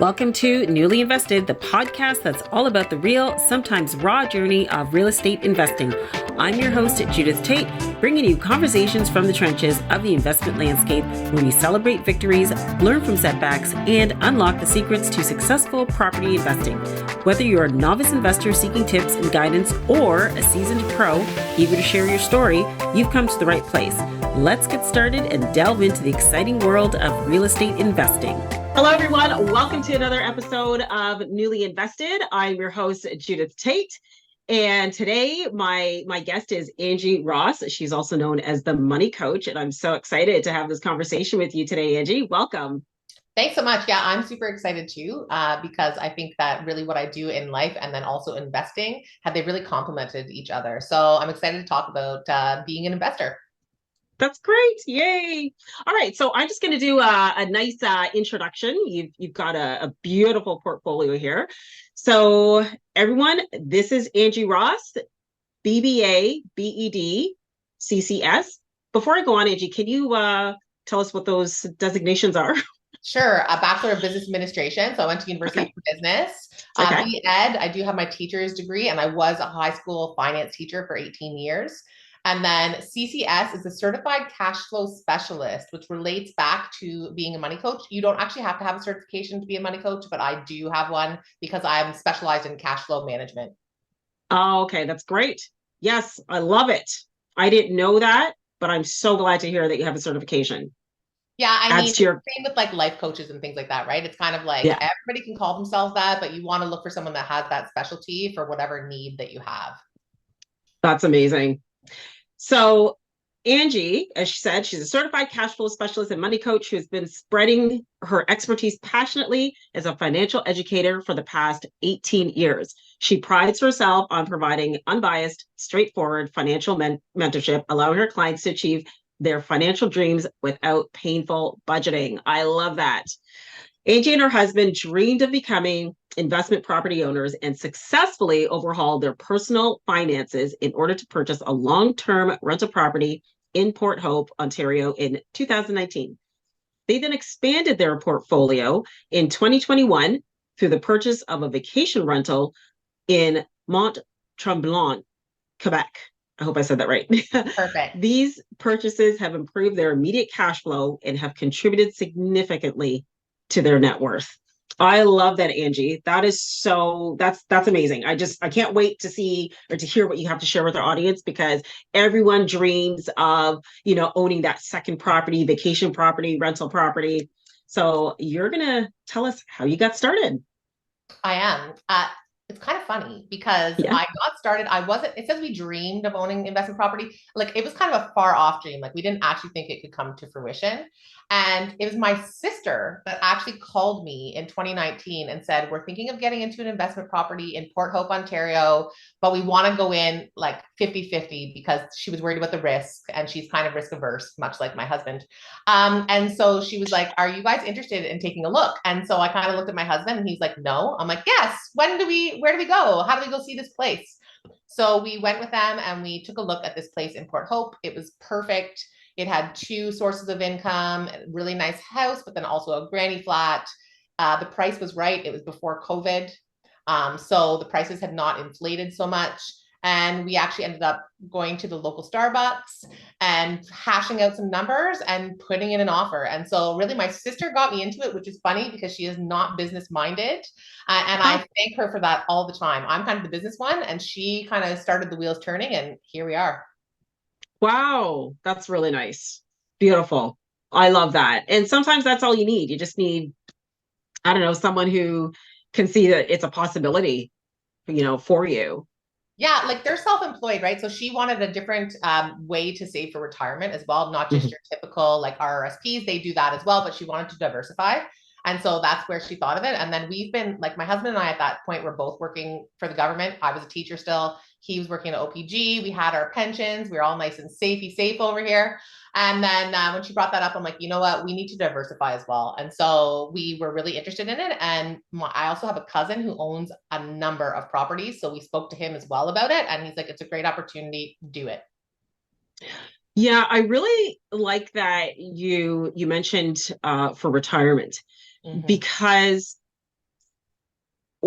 Welcome to Newly Invested, the podcast that's all about the real, sometimes raw journey of real estate investing. I'm your host, Judith Tait, bringing you conversations from the trenches of the investment landscape where we celebrate victories, learn from setbacks, and unlock the secrets to successful property investing. Whether you're a novice investor seeking tips and guidance or a seasoned pro eager to share your story, you've come to the right place. Let's get started and delve into the exciting world of real estate investing. Hello, everyone. Welcome to another episode of Newly Invested. I'm your host, Judith Tait. And today, my guest is Angie Ross. She's also known as the Money Coach. And I'm so excited to have this conversation with you today, Angie. Welcome. Thanks so much. Yeah, I'm super excited too, because I think that really what I do in life and then also investing, they really complemented each other. So I'm excited to talk about being an investor. That's great. Yay. All right. So I'm just going to do a nice introduction. You've got a beautiful portfolio here. So everyone, this is Angie Ross, BBA, BEd, CCS. Before I go on, Angie, can you tell us what those designations are? Sure. A Bachelor of Business Administration. So I went to University of Business. BEd, I do have my teacher's degree, and I was a high school finance teacher for 18 years. And then CCS is a Certified Cash Flow Specialist, which relates back to being a money coach. You don't actually have to have a certification to be a money coach, but I do have one because I'm specialized in cash flow management. Oh, okay. That's great. Yes, I love it. I didn't know that, but I'm so glad to hear that you have a certification. Yeah, I mean, same with like life coaches and things like that, right? It's kind of like everybody can call themselves that, but you want to look for someone that has that specialty for whatever need that you have. That's amazing. So Angie, as she said, she's a certified cash flow specialist and money coach who has been spreading her expertise passionately as a financial educator for the past 18 years. She prides herself on providing unbiased, straightforward financial mentorship, allowing her clients to achieve their financial dreams without painful budgeting. I love that. Angie and her husband dreamed of becoming investment property owners and successfully overhauled their personal finances in order to purchase a long-term rental property in Port Hope, Ontario in 2019. They then expanded their portfolio in 2021 through the purchase of a vacation rental in Mont Tremblant, Quebec. I hope I said that right. Perfect. These purchases have improved their immediate cash flow and have contributed significantly to their net worth. I love that, Angie. That is that's amazing. I can't wait to see or to hear what you have to share with our audience, because everyone dreams of, owning that second property, vacation property, rental property. So you're going to tell us how you got started. I am. It's kind of funny because I got started. It says we dreamed of owning investment property. Like, it was kind of a far off dream. Like, we didn't actually think it could come to fruition. And it was my sister that actually called me in 2019 and said, we're thinking of getting into an investment property in Port Hope, Ontario, but we want to go in like 50-50 because she was worried about the risk, and she's kind of risk averse, much like my husband. And so she was like, are you guys interested in taking a look? And so I kind of looked at my husband and he's like, no. I'm like, yes. Where do we go? How do we go see this place? So we went with them and we took a look at this place in Port Hope. It was perfect. It had 2 sources of income, really nice house, but then also a granny flat. The price was right. It was before COVID. So the prices had not inflated so much. And we actually ended up going to the local Starbucks and hashing out some numbers and putting in an offer. And so really my sister got me into it, which is funny because she is not business minded. And I thank her for that all the time. I'm kind of the business one, and she kind of started the wheels turning, and here we are. Wow, that's really nice. Beautiful. I love that. And sometimes that's all you need. You just need, I don't know, someone who can see that it's a possibility, for you. Yeah, like they're self-employed, right? So she wanted a different way to save for retirement as well, not just your typical like RRSPs. They do that as well, but she wanted to diversify. And so that's where she thought of it. And then we've been, like, my husband and I at that point were both working for the government. I was a teacher still. He was working at OPG. We had our pensions. We were all nice and safe over here. And then when she brought that up, I'm like, you know what? We need to diversify as well. And so we were really interested in it. And I also have a cousin who owns a number of properties. So we spoke to him as well about it. And he's like, it's a great opportunity. Do it. Yeah, I really like that you mentioned for retirement, because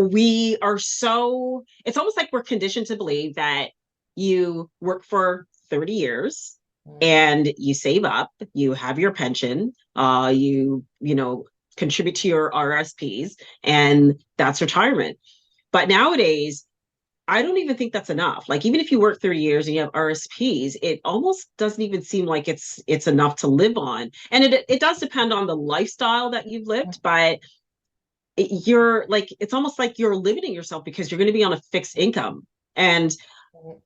it's almost like we're conditioned to believe that you work for 30 years and you save up, you have your pension, contribute to your RSPs, and that's retirement. But nowadays, I don't even think that's enough. Like, even if you work 30 years and you have RSPs, it almost doesn't even seem like it's enough to live on. And it does depend on the lifestyle that you've lived, but it's almost like you're limiting yourself because you're going to be on a fixed income. And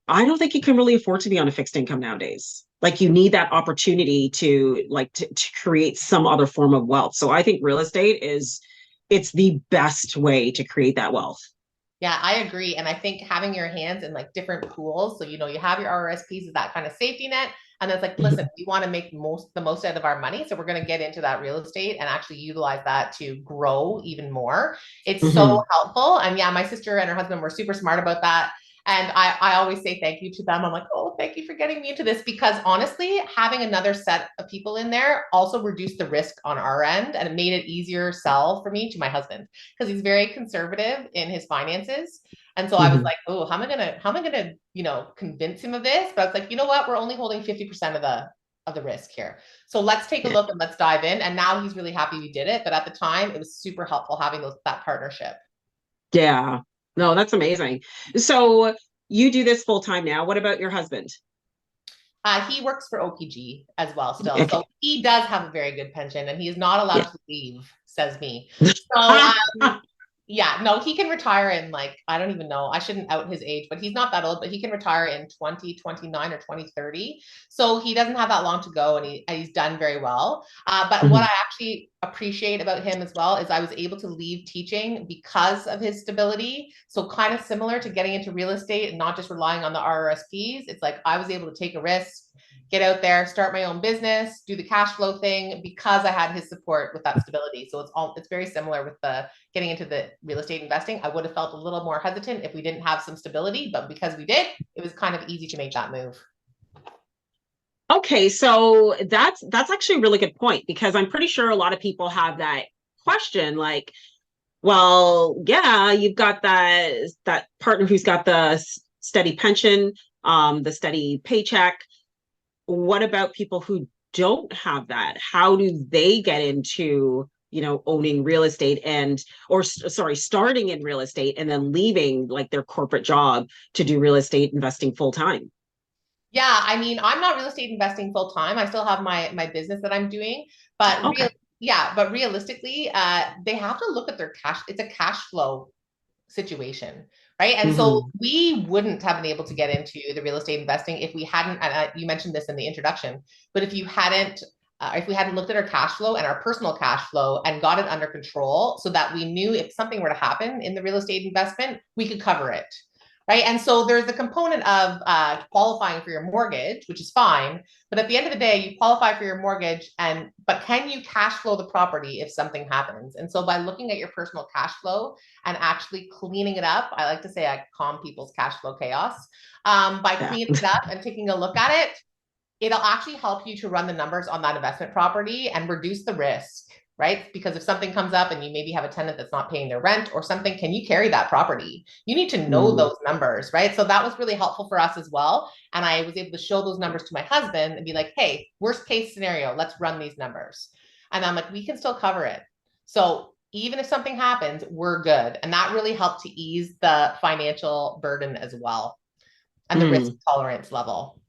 I don't think you can really afford to be on a fixed income nowadays. Like, you need that opportunity to create some other form of wealth. So I think real estate it's the best way to create that wealth. Yeah, I agree. And I think having your hands in like different pools, so you have your RSPs is that kind of safety net. And it's like, listen, we want to make the most out of our money. So we're going to get into that real estate and actually utilize that to grow even more. It's so helpful. And yeah, my sister and her husband were super smart about that. And I always say thank you to them. I'm like, oh, thank you for getting me into this, because honestly, having another set of people in there also reduced the risk on our end, and it made it easier sell for me to my husband, because he's very conservative in his finances. And so I was like, oh, how am I gonna, convince him of this? But I was like, you know what? We're only holding 50% of the risk here. So let's take a look and let's dive in. And now he's really happy we did it. But at the time, it was super helpful having that partnership. Yeah. No, that's amazing. So you do this full time now. What about your husband? He works for OPG as well still. Okay. So he does have a very good pension, and he is not allowed to leave, says me. So yeah, no, he can retire in like, I don't even know. I shouldn't out his age, but he's not that old, but he can retire in 2029 or 2030. So he doesn't have that long to go, and he's done very well. But what I actually appreciate about him as well is I was able to leave teaching because of his stability. So kind of similar to getting into real estate and not just relying on the RRSPs. It's like I was able to take a risk, get out there, start my own business, do the cash flow thing, because I had his support with that stability. So it's very similar with the getting into the real estate investing. I would have felt a little more hesitant if we didn't have some stability, but because we did, it was kind of easy to make that move. Okay, so that's actually a really good point, because I'm pretty sure a lot of people have that question, like, well, yeah, you've got that partner who's got the steady pension, the steady paycheck. What about people who don't have that? How do they get into, owning real estate starting in real estate and then leaving like their corporate job to do real estate investing full time? Yeah, I mean, I'm not real estate investing full time. I still have my business that I'm doing, but realistically, they have to look at their cash. It's a cash flow situation, right? And so we wouldn't have been able to get into the real estate investing if we hadn't. And you mentioned this in the introduction, but if we hadn't looked at our cash flow and our personal cash flow and got it under control, so that we knew if something were to happen in the real estate investment, we could cover it. Right. And so there's a component of qualifying for your mortgage, which is fine. But at the end of the day, you qualify for your mortgage, but can you cash flow the property if something happens? And so by looking at your personal cash flow and actually cleaning it up, I like to say I calm people's cash flow chaos. By cleaning it up and taking a look at it, it'll actually help you to run the numbers on that investment property and reduce the risk. Right? Because if something comes up and you maybe have a tenant that's not paying their rent or something, can you carry that property? You need to know those numbers, right? So that was really helpful for us as well. And I was able to show those numbers to my husband and be like, hey, worst case scenario, let's run these numbers. And I'm like, we can still cover it. So even if something happens, we're good. And that really helped to ease the financial burden as well, and the risk tolerance level.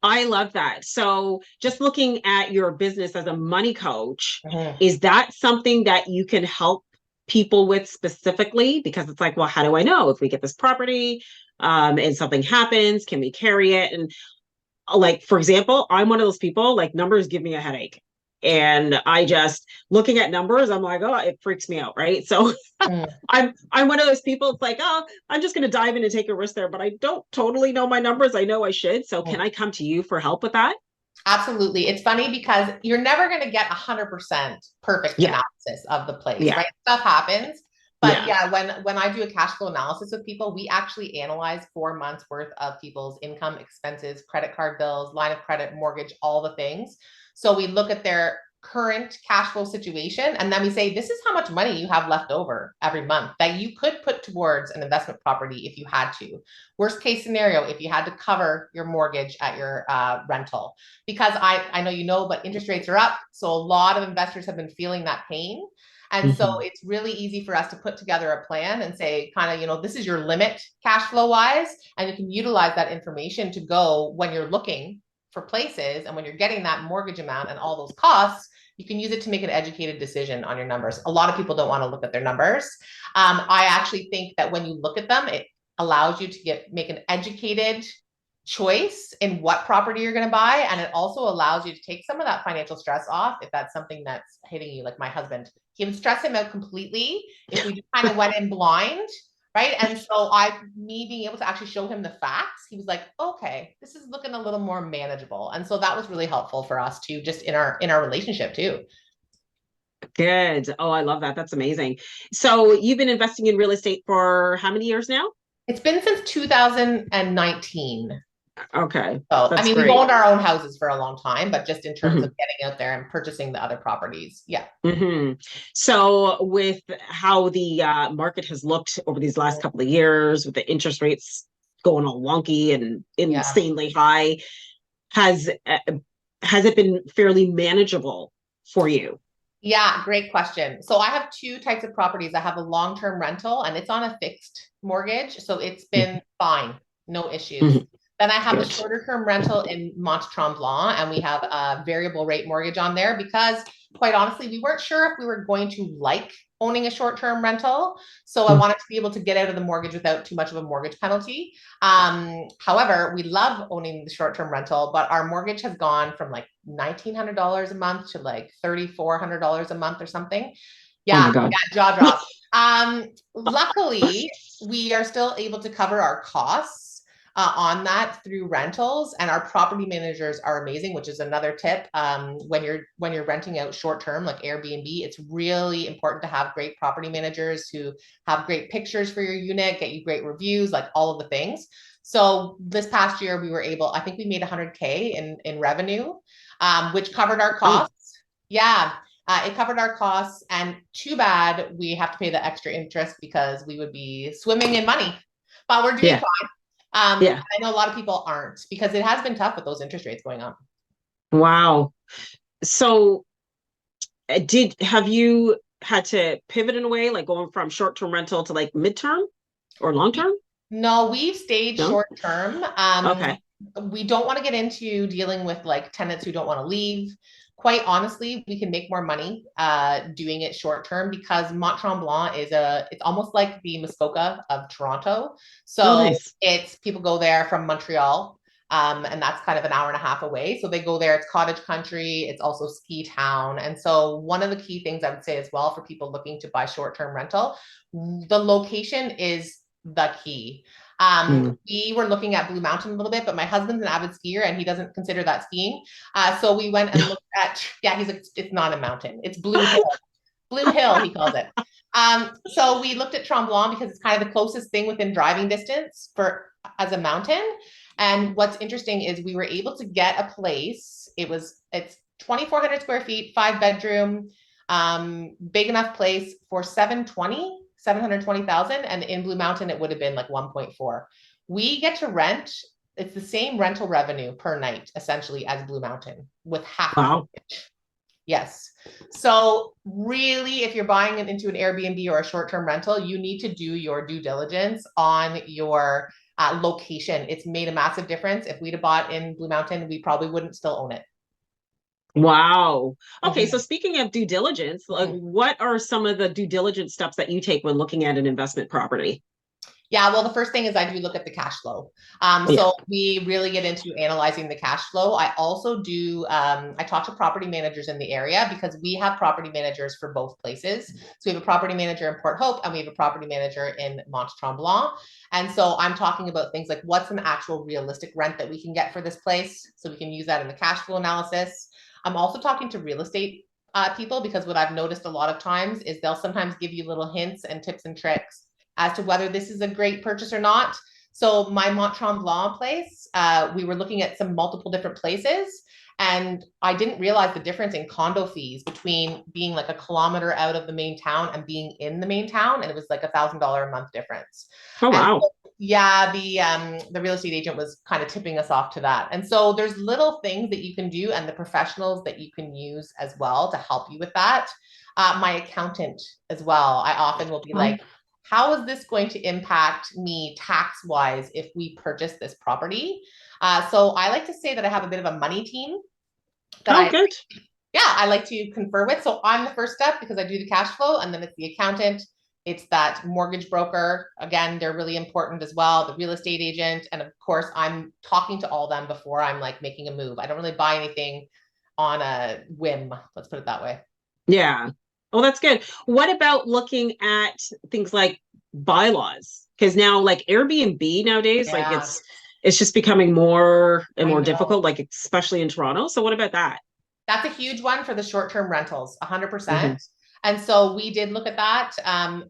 I love that. So just looking at your business as a money coach, is that something that you can help people with specifically? Because it's like, well, how do I know if we get this property and something happens, can we carry it? And like, for example, I'm one of those people, like, numbers give me a headache. And I just looking at numbers, I'm like, oh, it freaks me out, right? So I'm one of those people. It's like, oh, I'm just going to dive in and take a risk there, but I don't totally know my numbers. I know I should. So can I come to you for help with that? Absolutely. It's funny because you're never going to get 100% perfect analysis of the place, right? Stuff happens. But when I do a cash flow analysis with people, we actually analyze 4 months worth of people's income, expenses, credit card bills, line of credit, mortgage, all the things. So we look at their current cash flow situation. And then we say, this is how much money you have left over every month that you could put towards an investment property if you had to. Worst case scenario, if you had to cover your mortgage at your rental. Because I know you know, but interest rates are up. So a lot of investors have been feeling that pain. And so it's really easy for us to put together a plan and say, kind of, you know, this is your limit cash flow wise, and you can utilize that information to go when you're looking for places, and when you're getting that mortgage amount and all those costs, you can use it to make an educated decision on your numbers. A lot of people don't want to look at their numbers. I actually think that when you look at them, it allows you to make an educated choice in what property you're going to buy. And it also allows you to take some of that financial stress off if that's something that's hitting you. Like my husband, he would stress him out completely if we just kind of went in blind. Right. And so me being able to actually show him the facts, he was like, okay, this is looking a little more manageable. And so that was really helpful for us too, just in our relationship too. Good. Oh, I love that. That's amazing. So you've been investing in real estate for how many years now? It's been since 2019. Okay. So, That's I mean, great. we've owned our own houses for a long time, but just in terms of getting out there and purchasing the other properties. Yeah. So with how the market has looked over these last couple of years, with the interest rates going all wonky and insanely high, has it been fairly manageable for you? Yeah, great question. So I have two types of properties. I have a long-term rental and it's on a fixed mortgage. So it's been fine, no issues. Then I have a shorter term rental in Mont Tremblant, and we have a variable rate mortgage on there because, quite honestly, we weren't sure if we were going to like owning a short-term rental. So I wanted to be able to get out of the mortgage without too much of a mortgage penalty. However, we love owning the short-term rental, but our mortgage has gone from like $1,900 a month to like $3,400 a month or something. Yeah, oh my God. jaw drop. Luckily, we are still able to cover our costs on that through rentals, and our property managers are amazing, which is another tip. When you're renting out short term like Airbnb, it's really important to have great property managers who have great pictures for your unit, get you great reviews, like all of the things. So this past year we were able, I think we made 100K in revenue, which covered our costs. Yeah. It covered our costs, and too bad we have to pay the extra interest because we would be swimming in money, but we're doing fine. I know a lot of people aren't, because it has been tough with those interest rates going on. Wow. So have you had to pivot in a way, like going from short-term rental to like midterm or long-term? No, we've stayed short-term. Okay. We don't want to get into dealing with like tenants who don't want to leave. Quite honestly, we can make more money doing it short term, because Mont Tremblant it's almost like the Muskoka of Toronto. So it's people go there from Montreal, and that's kind of an hour and a half away. So they go there. It's cottage country. It's also ski town. And so one of the key things I would say as well for people looking to buy short term rental, the location is the key. We were looking at Blue Mountain a little bit, but my husband's an avid skier and he doesn't consider that skiing. So we went and looked at, he's like, it's not a mountain. It's Blue Hill. Blue Hill, he calls it. So we looked at Tremblant because it's kind of the closest thing within driving distance as a mountain. And what's interesting is we were able to get a place. It's 2,400 square feet, 5-bedroom, big enough place for $720,000, and in Blue Mountain it would have been like 1.4. We get to rent, it's the same rental revenue per night essentially as Blue Mountain with half the mortgage. Yes. So really, if you're buying it into an Airbnb or a short-term rental, you need to do your due diligence on your location. It's made a massive difference. If we'd have bought in Blue Mountain, we probably wouldn't still own it. Wow. Okay. So speaking of due diligence, like what are some of the due diligence steps that you take when looking at an investment property? Yeah, well, the first thing is I do look at the cash flow. So we really get into analyzing the cash flow. I also do, I talk to property managers in the area, because we have property managers for both places. So we have a property manager in Port Hope and we have a property manager in Mont Tremblant. And so I'm talking about things like what's an actual realistic rent that we can get for this place, so we can use that in the cash flow analysis. I'm also talking to real estate people, because what I've noticed a lot of times is they'll sometimes give you little hints and tips and tricks as to whether this is a great purchase or not. So my Mont Tremblant place, we were looking at some multiple different places, And I didn't realize the difference in condo fees between being like a kilometer out of the main town and being in the main town. And it was like $1,000 a month difference. Oh, And wow. so, yeah, the real estate agent was kind of tipping us off to that. And so there's little things that you can do and the professionals that you can use as well to help you with that. My accountant as well. I often will be like, how is this going to impact me tax wise if we purchase this property? So I like to say that I have a bit of a money team that Good. I like to confer with. So I'm the first step because I do the cash flow, and then it's the accountant, it's that mortgage broker. Again, they're really important as well, the real estate agent. And of course, I'm talking to all of them before I'm like making a move. I don't really buy anything on a whim. Let's put it that way. Yeah. Oh, that's good. What about looking at things like bylaws? Because now, like Airbnb nowadays, like Yeah, it's just becoming more and I more know. difficult, like especially in Toronto. So what about that? That's a huge one for the short-term rentals, 100%. Hmm. And so we did look at that.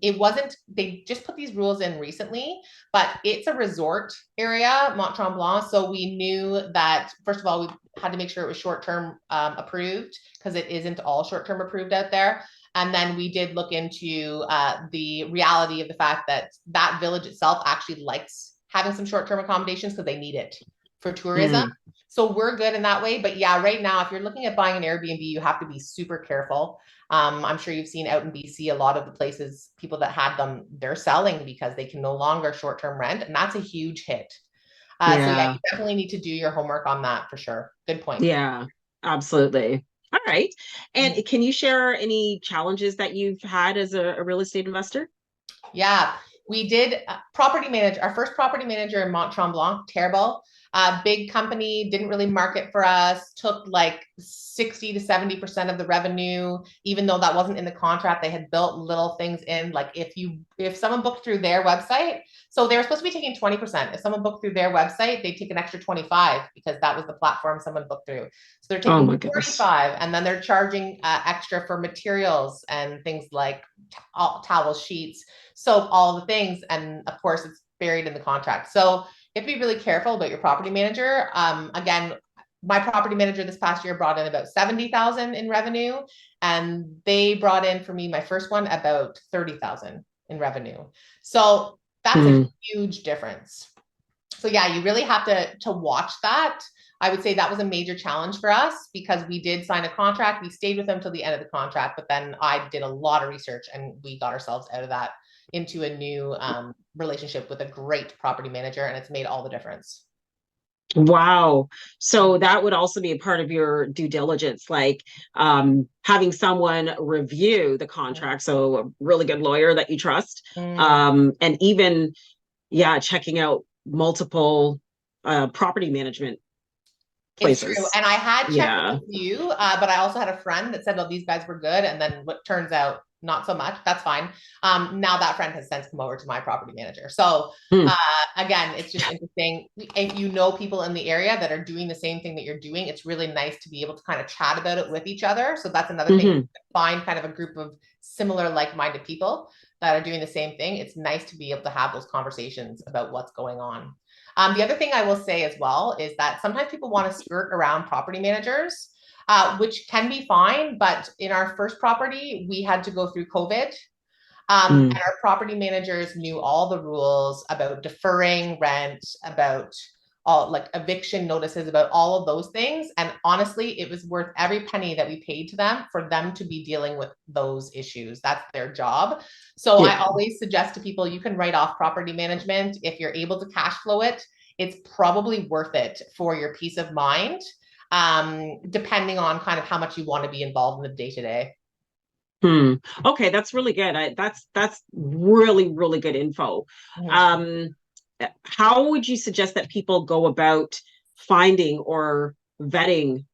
It wasn't, they just put these rules in recently, but it's a resort area, Mont Tremblant. So we knew that, first of all, we had to make sure it was short-term approved because it isn't all short-term approved out there. And then we did look into the reality of the fact that that village itself actually likes having some short-term accommodations because they need it for tourism. Mm. So we're good in that way. But yeah, right now, if you're looking at buying an Airbnb, you have to be super careful. I'm sure you've seen out in BC, a lot of the places, people that had them, they're selling because they can no longer short-term rent. And that's a huge hit. So yeah, Yeah. you definitely need to do your homework on that for sure. Good point. Yeah. Absolutely. All right. And can you share any challenges that you've had as a real estate investor? Yeah, we did property manager, our first property manager in Mont Tremblant, terrible. Big company, didn't really market for us, took like 60 to 70% of the revenue, even though that wasn't in the contract. They had built little things in, like if someone booked through their website, so they were supposed to be taking 20%. If someone booked through their website, they'd take an extra 25 because that was the platform someone booked through. So they're Oh taking my goodness. 45, and then they're charging extra for materials and things like towel sheets, soap, all the things. And of course, it's buried in the contract. So you have to be really careful about your property manager. Again, my property manager this past year brought in about 70,000 in revenue, and they brought in for me, my first one, about 30,000 in revenue. So that's a huge difference. So yeah, you really have to watch that. I would say that was a major challenge for us because we did sign a contract. We stayed with them till the end of the contract, but then I did a lot of research and we got ourselves out of that into a new relationship with a great property manager, and it's made all the difference. Wow. So that would also be a part of your due diligence, like having someone review the contract. So a really good lawyer that you trust. Mm. And even, yeah, checking out multiple property management It's true. places. And I had checked with Yeah. a few, but I also had a friend that said, well, these guys were good. And then what turns out, not so much. That's fine. Now that friend has since come over to my property manager. So Hmm. again, it's just interesting. If you know people in the area that are doing the same thing that you're doing, it's really nice to be able to kind of chat about it with each other. So that's another thing. Mm-hmm. Find kind of a group of similar like-minded people that are doing the same thing. It's nice to be able to have those conversations about what's going on. The other thing I will say as well is that sometimes people want to skirt around property managers, which can be fine. But in our first property, we had to go through COVID. And our property managers knew all the rules about deferring rent, about all like eviction notices, about all of those things. And honestly, it was worth every penny that we paid to them for them to be dealing with those issues. That's their job. So I Yeah. always suggest to people, you can write off property management. If you're able to cash flow it, it's probably worth it for your peace of mind, depending on kind of how much you want to be involved in the day to day. Okay, that's really good. That's really, really good info. Mm-hmm. Um, how would you suggest that people go about finding or vetting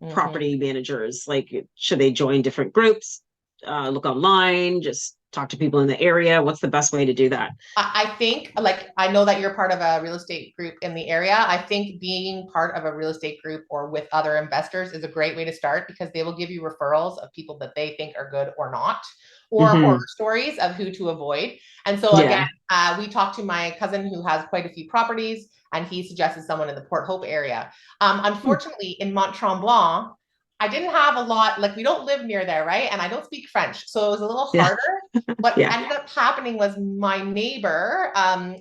Mm-hmm. property managers? Like, should they join different groups, look online, just talk to people in the area? What's the best way to do that? I think, like, I know that you're part of a real estate group in the area. I think being part of a real estate group or with other investors is a great way to start because they will give you referrals of people that they think are good or not. or horror stories of who to avoid. And so again, we talked to my cousin who has quite a few properties, and he suggested someone in the Port Hope area. Unfortunately, in Mont Tremblant, I didn't have a lot, like we don't live near there, right? And I don't speak French, so it was a little harder. What ended up happening was my neighbor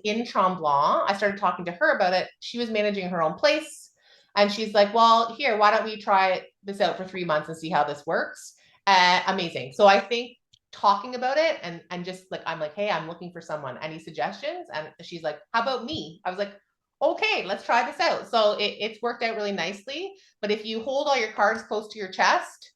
in Tremblant, I started talking to her about it. She was managing her own place. And she's like, well, here, why don't we try this out for 3 months and see how this works? Amazing. So I think talking about it and just like, I'm like, hey, I'm looking for someone. Any suggestions? And she's like, how about me? I was like, okay, let's try this out. So it's worked out really nicely. But if you hold all your cards close to your chest,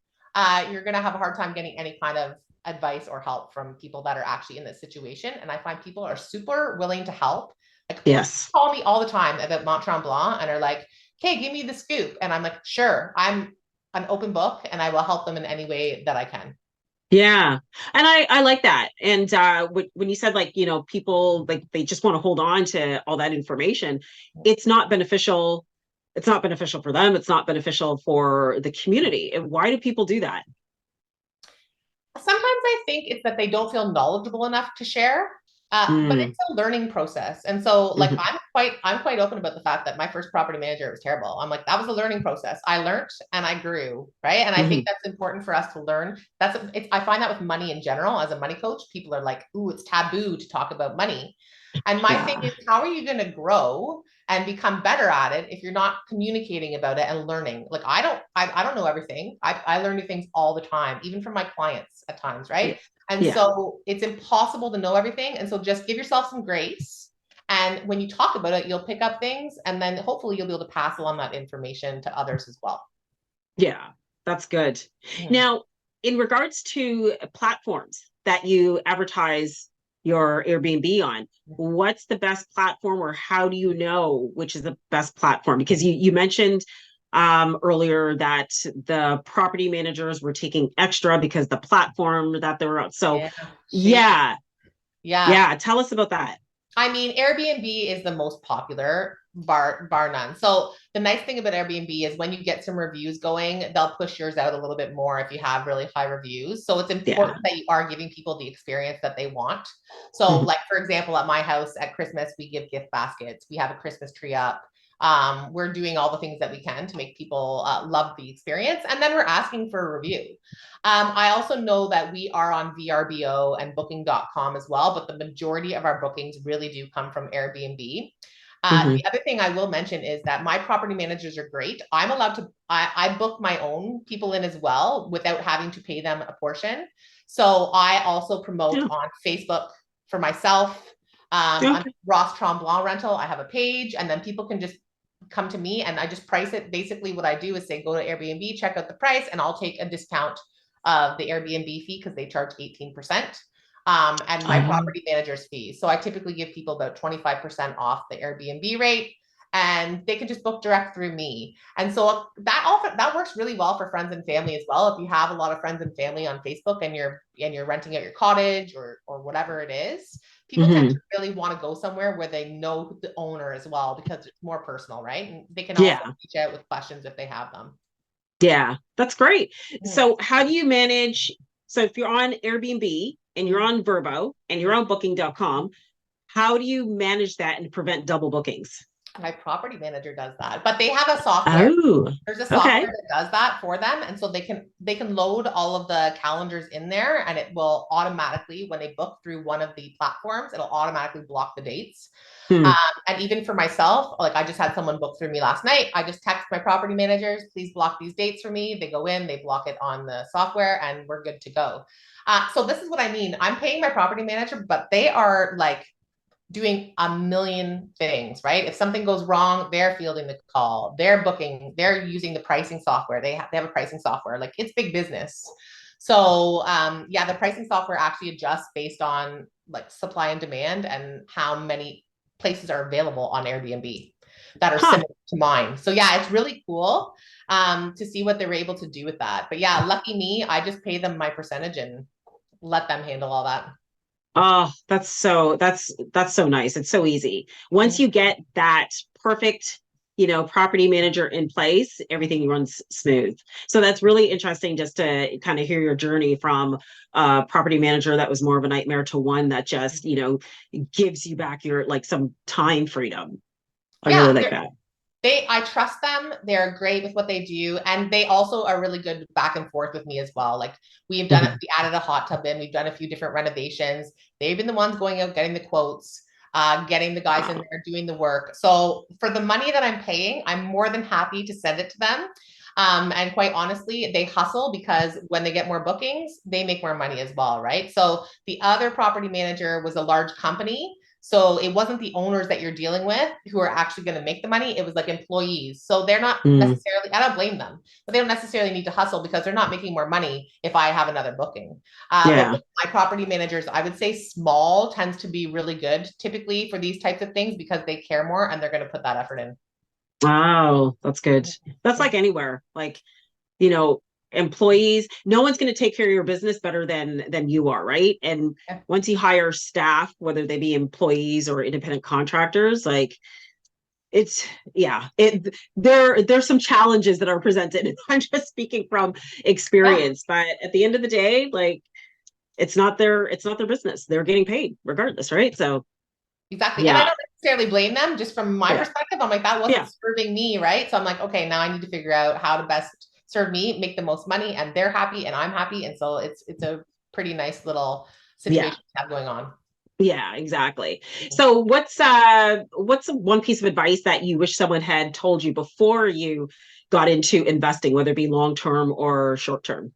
you're going to have a hard time getting any kind of advice or help from people that are actually in this situation. And I find people are super willing to help. Like, Yes. call me all the time about Mont Tremblant and are like, okay, give me the scoop. And I'm like, sure, I'm an open book and I will help them in any way that I can. Yeah. And I like that. And when you said like, people like they just want to hold on to all that information, it's not beneficial. It's not beneficial for them. It's not beneficial for the community. And why do people do that? Sometimes I think it's that they don't feel knowledgeable enough to share. But it's a learning process. And so like I'm quite open about the fact that my first property manager was terrible. I'm like, that was a learning process. I learned and I grew, right? And I think that's important for us to learn. I find that with money in general, as a money coach, people are like, ooh, it's taboo to talk about money. And my thing is, how are you going to grow and become better at it if you're not communicating about it and learning? Like I don't know everything. I learn new things all the time, even from my clients at times, right? And so it's impossible to know everything. And so just give yourself some grace. And when you talk about it, you'll pick up things and then hopefully you'll be able to pass along that information to others as well. Yeah, that's good. Now, in regards to platforms that you advertise your Airbnb on, what's the best platform, or how do you know which is the best platform? Because you mentioned earlier that the property managers were taking extra because the platform that they were on. So yeah. Tell us about that. I mean, Airbnb is the most popular, bar none. So the nice thing about Airbnb is when you get some reviews going, they'll push yours out a little bit more if you have really high reviews. So it's important that you are giving people the experience that they want. So like, for example, at my house at Christmas, we give gift baskets. We have a Christmas tree up. We're doing all the things that we can to make people love the experience. And then we're asking for a review. I also know that we are on VRBO and booking.com as well, but the majority of our bookings really do come from Airbnb. The other thing I will mention is that my property managers are great. I'm allowed to, I book my own people in as well without having to pay them a portion. So I also promote on Facebook for myself. I'm Ross Tremblant Rental. I have a page, and then people can just come to me and I just price it. Basically what I do is say, go to Airbnb, check out the price, and I'll take a discount of the Airbnb fee because they charge 18%. And my property manager's fee. So I typically give people about 25% off the Airbnb rate, and they can just book direct through me. And so that works really well for friends and family as well. If you have a lot of friends and family on Facebook and you're renting out your cottage or whatever it is, people tend to really want to go somewhere where they know the owner as well, because it's more personal, right? And they can also reach out with questions if they have them. Yeah, that's great. So how do you manage? So if you're on Airbnb and you're on Vrbo and you're on booking.com, how do you manage that and prevent double bookings? My property manager does that, but they have a software. There's a software that does that for them. And so they can load all of the calendars in there, and it will automatically, when they book through one of the platforms, it'll automatically block the dates. And even for myself, like I just had someone book through me last night. I just text my property managers, please block these dates for me. They go in, they block it on the software, and we're good to go. So this is what I mean. I'm paying my property manager, but they are like doing a million things, right? If something goes wrong, they're fielding the call, they're booking, they're using the pricing software. They have a pricing software, like it's big business. So the pricing software actually adjusts based on like supply and demand and how many places are available on Airbnb that are similar to mine. So yeah, it's really cool to see what they were able to do with that. But yeah, lucky me, I just pay them my percentage and let them handle all that. Oh, that's so nice. It's so easy. Once you get that perfect property manager in place, everything runs smooth. So that's really interesting just to kind of hear your journey from a property manager that was more of a nightmare to one that just, gives you back your like some time freedom. I really like that. I trust them. They're great with what they do. And they also are really good back and forth with me as well. Like we've done we added a hot tub in, we've done a few different renovations. They've been the ones going out, getting the quotes, getting the guys in there doing the work. So for the money that I'm paying, I'm more than happy to send it to them. And quite honestly, they hustle because when they get more bookings, they make more money as well, right? So the other property manager was a large company. So it wasn't the owners that you're dealing with who are actually going to make the money. It was like employees. So they're not necessarily, I don't blame them, but they don't necessarily need to hustle because they're not making more money if I have another booking. But with my property managers, I would say small tends to be really good typically for these types of things because they care more and they're going to put that effort in. Wow, that's good. That's like anywhere, like, employees, no one's going to take care of your business better than you are, right? And once you hire staff, whether they be employees or independent contractors, like there's some challenges that are presented. I'm just speaking from experience, but at the end of the day, like it's not their business. They're getting paid regardless, right? So exactly. And I don't necessarily blame them. Just from my perspective, I'm like, that wasn't serving me, right? So I'm like, okay, now I need to figure out how to best serve me, make the most money, and they're happy and I'm happy. And so it's a pretty nice little situation to have going on. Yeah, exactly. So what's one piece of advice that you wish someone had told you before you got into investing, whether it be long-term or short-term?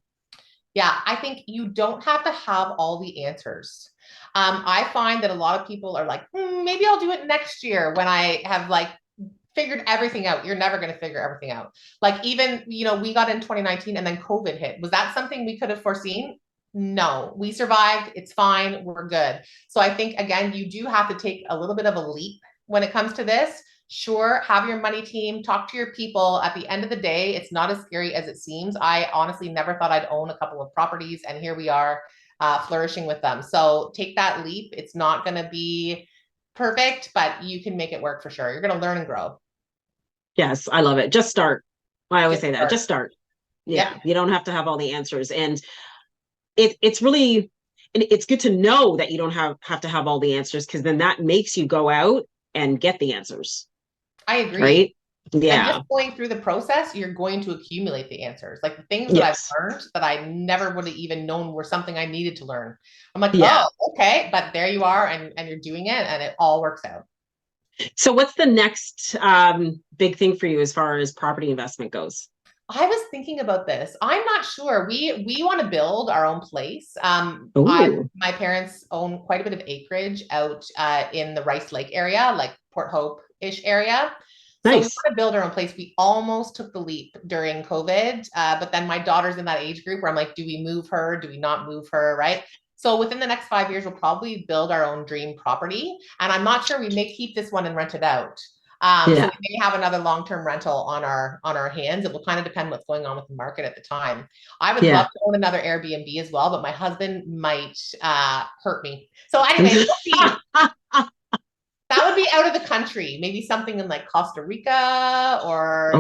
Yeah, I think you don't have to have all the answers. I find that a lot of people are like, maybe I'll do it next year when I have like figured everything out. You're never going to figure everything out. Like even, we got in 2019 and then COVID hit. Was that something we could have foreseen? No, we survived. It's fine. We're good. So I think, again, you do have to take a little bit of a leap when it comes to this. Sure, have your money team, talk to your people. At the end of the day, it's not as scary as it seems. I honestly never thought I'd own a couple of properties, and here we are flourishing with them. So take that leap. It's not going to be perfect, but you can make it work for sure. You're going to learn and grow. Yes, I love it. Just start. I always say that. Just start. Yeah, you don't have to have all the answers. And it's really, it's good to know that you don't have to have all the answers, because then that makes you go out and get the answers. I agree. Right? Yeah. And just going through the process, you're going to accumulate the answers. Like the things that I've learned that I never would have even known were something I needed to learn. I'm like, oh, okay. But there you are, and you're doing it, and it all works out. So what's the next big thing for you as far as property investment goes? I was thinking about this. I'm not sure. We want to build our own place. My parents own quite a bit of acreage out in the Rice Lake area, like Port Hope-ish area. So we want to build our own place. We almost took the leap during COVID, but then my daughter's in that age group where I'm like, do we move her? Do we not move her? Right? So within the next 5 years, we'll probably build our own dream property. And I'm not sure, we may keep this one and rent it out. So we may have another long-term rental on our hands. It will kind of depend what's going on with the market at the time. I would love to own another Airbnb as well, but my husband might hurt me. So anyway, we'll see. That would be out of the country, maybe something in like Costa Rica or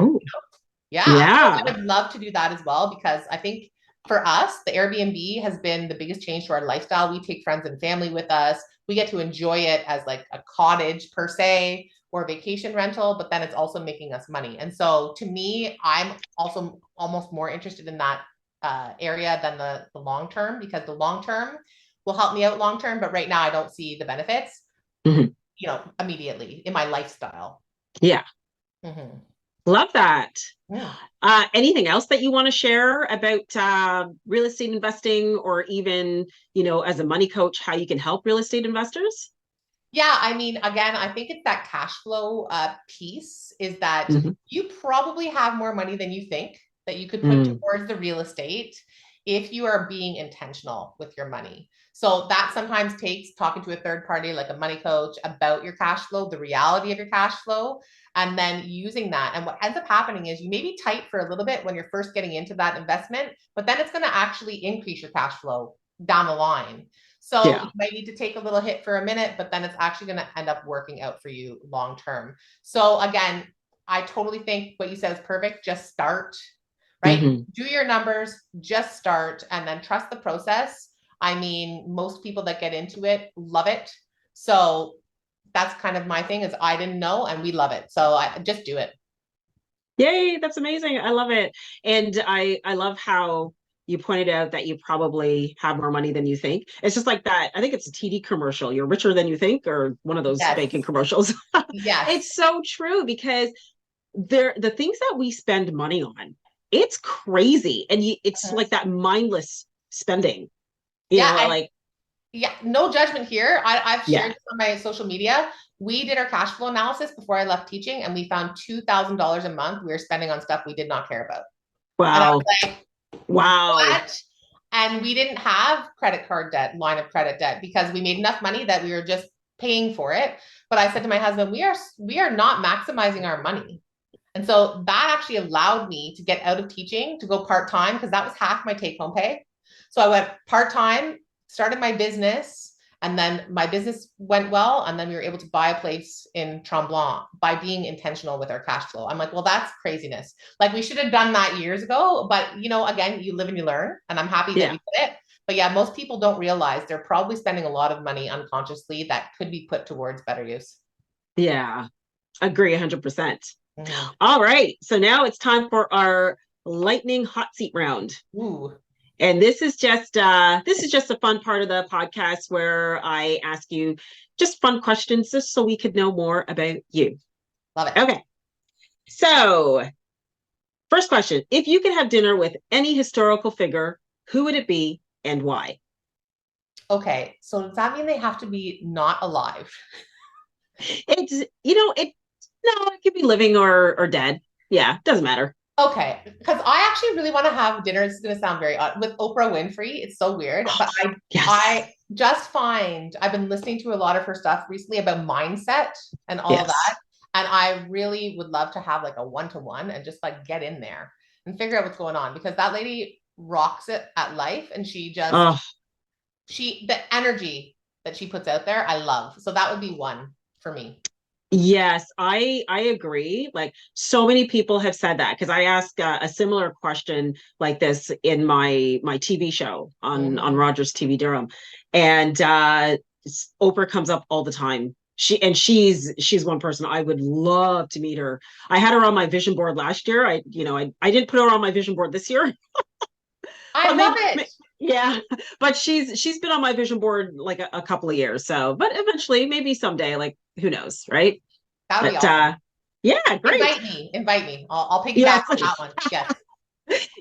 I would love to do that as well, because I think for us, the Airbnb has been the biggest change to our lifestyle. We take friends and family with us. We get to enjoy it as like a cottage per se, or vacation rental, but then it's also making us money. And so to me, I'm also almost more interested in that area than the long term, because the long term will help me out long term. But right now I don't see the benefits, immediately in my lifestyle. Yeah. Love that. Yeah. Anything else that you want to share about real estate investing, or even, as a money coach, how you can help real estate investors? Yeah, I mean, again, I think it's that cash flow piece, is that you probably have more money than you think that you could put towards the real estate if you are being intentional with your money. So that sometimes takes talking to a third party, like a money coach, about your cash flow, the reality of your cash flow, and then using that. And what ends up happening is you may be tight for a little bit when you're first getting into that investment, but then it's going to actually increase your cash flow down the line. So you might need to take a little hit for a minute, but then it's actually going to end up working out for you long term. So again, I totally think what you said is perfect. Just start, right? Do your numbers, just start, and then trust the process. I mean, most people that get into it love it. So that's kind of my thing is I didn't know and we love it. So I just do it. Yay, that's amazing. I love it. And I love how you pointed out that you probably have more money than you think. It's just like that. I think it's a TD commercial. You're richer than you think, or one of those banking commercials. Yes. It's so true because the things that we spend money on, it's crazy. And it's like that mindless spending. You know, like no judgment here. I've shared this on my social media. We did our cash flow analysis before I left teaching, and we found $2,000 a month we were spending on stuff we did not care about. Wow. And I was like, wow. What? And we didn't have credit card debt, line of credit debt, because we made enough money that we were just paying for it. But I said to my husband, we are not maximizing our money. And so that actually allowed me to get out of teaching to go part-time, because that was half my take-home pay. So I went part-time, started my business, and then my business went well. And then we were able to buy a place in Tremblant by being intentional with our cash flow. I'm like, well, that's craziness. Like we should have done that years ago. But, you know, again, you live and you learn. And I'm happy that we did it. But yeah, most people don't realize they're probably spending a lot of money unconsciously that could be put towards better use. Yeah, agree 100%. All right. So now it's time for our lightning hot seat round. Ooh. And this is just a fun part of the podcast where I ask you just fun questions just so we could know more about you. Love it. Okay. So first question, if you could have dinner with any historical figure, who would it be and why? Okay. So does that mean they have to be not alive? It's, you know, it could be living or dead. Yeah, doesn't matter. Okay, because I actually really want to have dinner. It's going to sound very odd with Oprah Winfrey. It's so weird, but I just find I've been listening to a lot of her stuff recently about mindset and all of that, and I really would love to have like a one-to-one and just like get in there and figure out what's going on, because that lady rocks it at life, and she just the energy that she puts out there, I love. So that would be one for me. Yes, I agree. Like so many people have said that, because I asked a similar question like this in my TV show on Rogers TV Durham, and Oprah comes up all the time. She's one person I would love to meet her. I had her on my vision board last year. I didn't put her on my vision board this year. I love it. Yeah, but she's been on my vision board like a couple of years. So, but eventually, maybe someday, like who knows, right? That would be awesome. Yeah, great. Invite me. I'll piggyback on that one. Yes.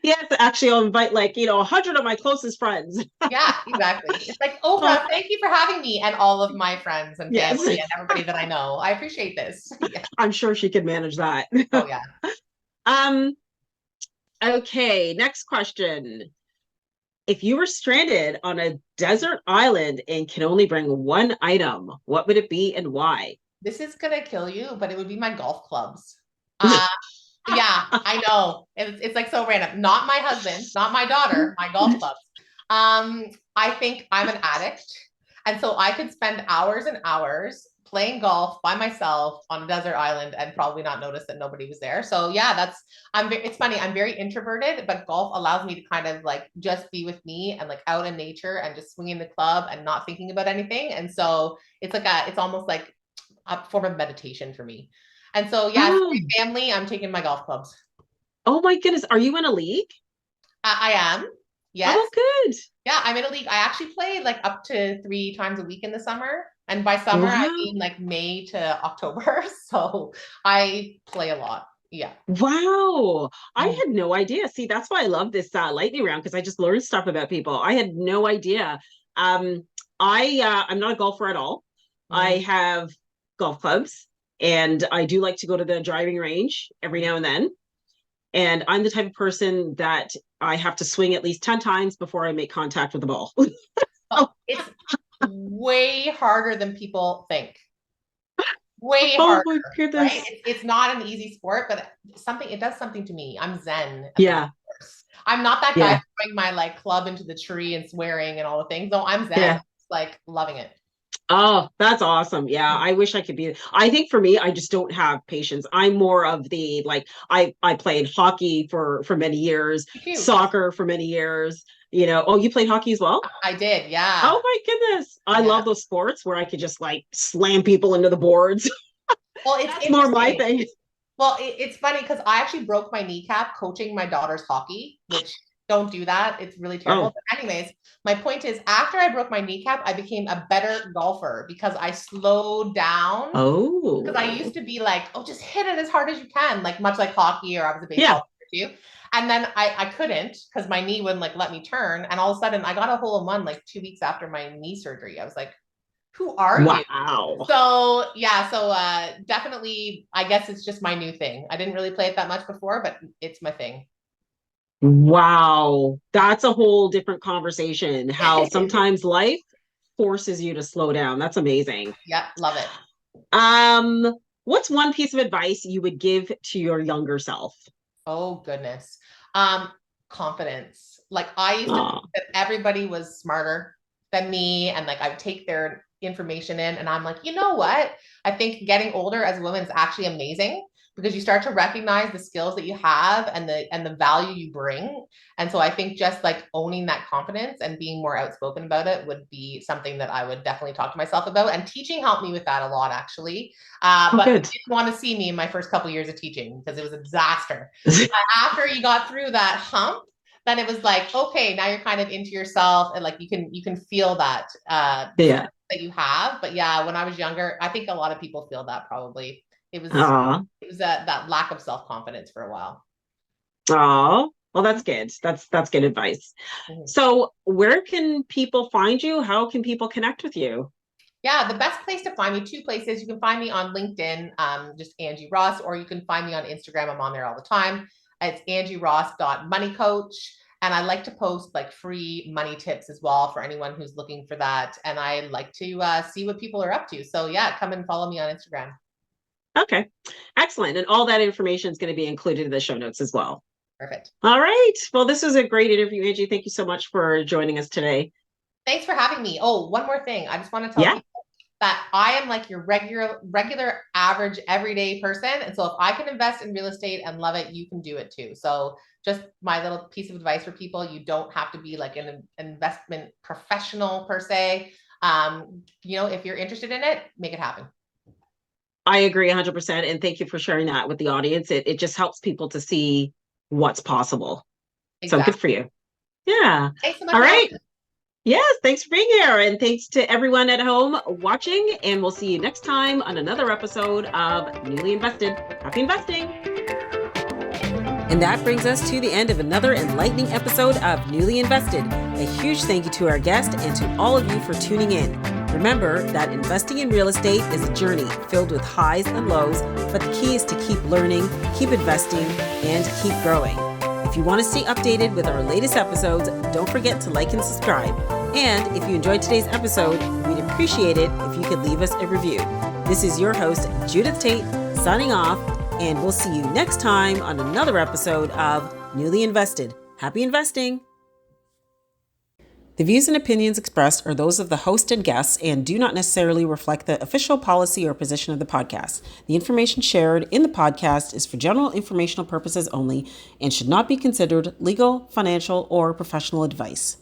Yes, actually, I'll invite 100 of my closest friends. Yeah, exactly. It's like, Oprah, thank you for having me and all of my friends and family and everybody that I know. I appreciate this. Yeah. I'm sure she could manage that. Oh yeah. Okay, next question. If you were stranded on a desert island and can only bring one item, what would it be and why? This is gonna kill you, but it would be my golf clubs. Yeah, I know. It's like so random. Not my husband, not my daughter, my golf clubs. I think I'm an addict. And so I could spend hours and hours playing golf by myself on a desert island and probably not notice that nobody was there. So yeah, it's funny. I'm very introverted, but golf allows me to kind of like just be with me and like out in nature and just swinging the club and not thinking about anything. And so it's almost like a form of meditation for me. And so yeah, family, I'm taking my golf clubs. Oh my goodness. Are you in a league? I am. Yes. Oh, good. Yeah, I'm in a league. I actually play like up to 3 times a week in the summer. And by summer, I mean like May to October. So I play a lot. Yeah. Wow. I had no idea. See, that's why I love this lightning round, because I just learned stuff about people. I had no idea. I'm not a golfer at all. I have golf clubs, and I do like to go to the driving range every now and then. And I'm the type of person that I have to swing at least 10 times before I make contact with the ball. It's way harder than people think. Way harder. Oh my goodness. Right? It's not an easy sport, but it does something to me. I'm zen. Yeah. I'm not that guy throwing my like club into the tree and swearing and all the things. No, I'm zen. Yeah. Like loving it. Oh, that's awesome. Yeah, I wish I could be. I think for me, I just don't have patience. I'm more of the like I played hockey for many years, Me too. soccer for many years. Oh, you played hockey as well? I did, yeah. Oh my goodness. I Yeah. love those sports where I could just like slam people into the boards. Well, it's That's more my interesting. thing. Well, it's funny because I actually broke my kneecap coaching my daughter's hockey, which don't do that. It's really terrible. Oh, But anyways, my point is after I broke my kneecap, I became a better golfer because I slowed down. Because I oh, used to be like, oh, just hit it as hard as you can, like much like hockey, or I was a yeah. baseball player too. And then I couldn't because my knee wouldn't like let me turn. And all of a sudden I got a hole in one like 2 weeks after my knee surgery. I was like, who are you? Wow. So yeah, so definitely I guess it's just my new thing. I didn't really play it that much before, but it's my thing. Wow. That's a whole different conversation. How sometimes life forces you to slow down. That's amazing. Yep, love it. What's one piece of advice you would give to your younger self? Oh goodness. Um, confidence. Like I used to think Oh, that everybody was smarter than me, and like I would take their information in, and I'm like, you know what? I think getting older as a woman is actually amazing because you start to recognize the skills that you have and the value you bring. And so I think just like owning that confidence and being more outspoken about it would be something that I would definitely talk to myself about. And teaching helped me with that a lot, actually. oh, But good. didn't want to see me in my first couple of years of teaching because it was a disaster. After you got through that hump, then it was like, okay, now you're kind of into yourself and like you can feel that Yeah. that you have. But yeah, when I was younger, I think a lot of people feel that probably. It was Aw. it was that lack of self-confidence for a while. Aw. Well, that's good. That's good advice. Mhm. So, where can people find you? How can people connect with you? Yeah, the best place to find me, two places. You can find me on LinkedIn, just Angie Ross, or you can find me on Instagram. I'm on there all the time. It's angieross.moneycoach. And I like to post like free money tips as well for anyone who's looking for that. And I like to see what people are up to. So yeah, come and follow me on Instagram. Okay. Excellent. And all that information is going to be included in the show notes as well. Perfect. All right. Well, this was a great interview, Angie. Thank you so much for joining us today. Thanks for having me. Oh, one more thing. I just want to tell Yeah. people that I am like your regular average everyday person. And so if I can invest in real estate and love it, you can do it too. So just my little piece of advice for people, you don't have to be like an investment professional per se. If you're interested in it, make it happen. I agree 100%. And thank you for sharing that with the audience. It just helps people to see what's possible. So good Exactly. for you. Yeah. Thanks so much All for right. having me. Yes. Thanks for being here. And thanks to everyone at home watching. And we'll see you next time on another episode of Newly Invested. Happy investing. And that brings us to the end of another enlightening episode of Newly Invested. A huge thank you to our guest and to all of you for tuning in. Remember that investing in real estate is a journey filled with highs and lows, but the key is to keep learning, keep investing, and keep growing. If you want to stay updated with our latest episodes, don't forget to like and subscribe. And if you enjoyed today's episode, we'd appreciate it if you could leave us a review. This is your host, Judith Tait, signing off, and we'll see you next time on another episode of Newly Invested. Happy investing! The views and opinions expressed are those of the host and guests and do not necessarily reflect the official policy or position of the podcast. The information shared in the podcast is for general informational purposes only and should not be considered legal, financial, or professional advice.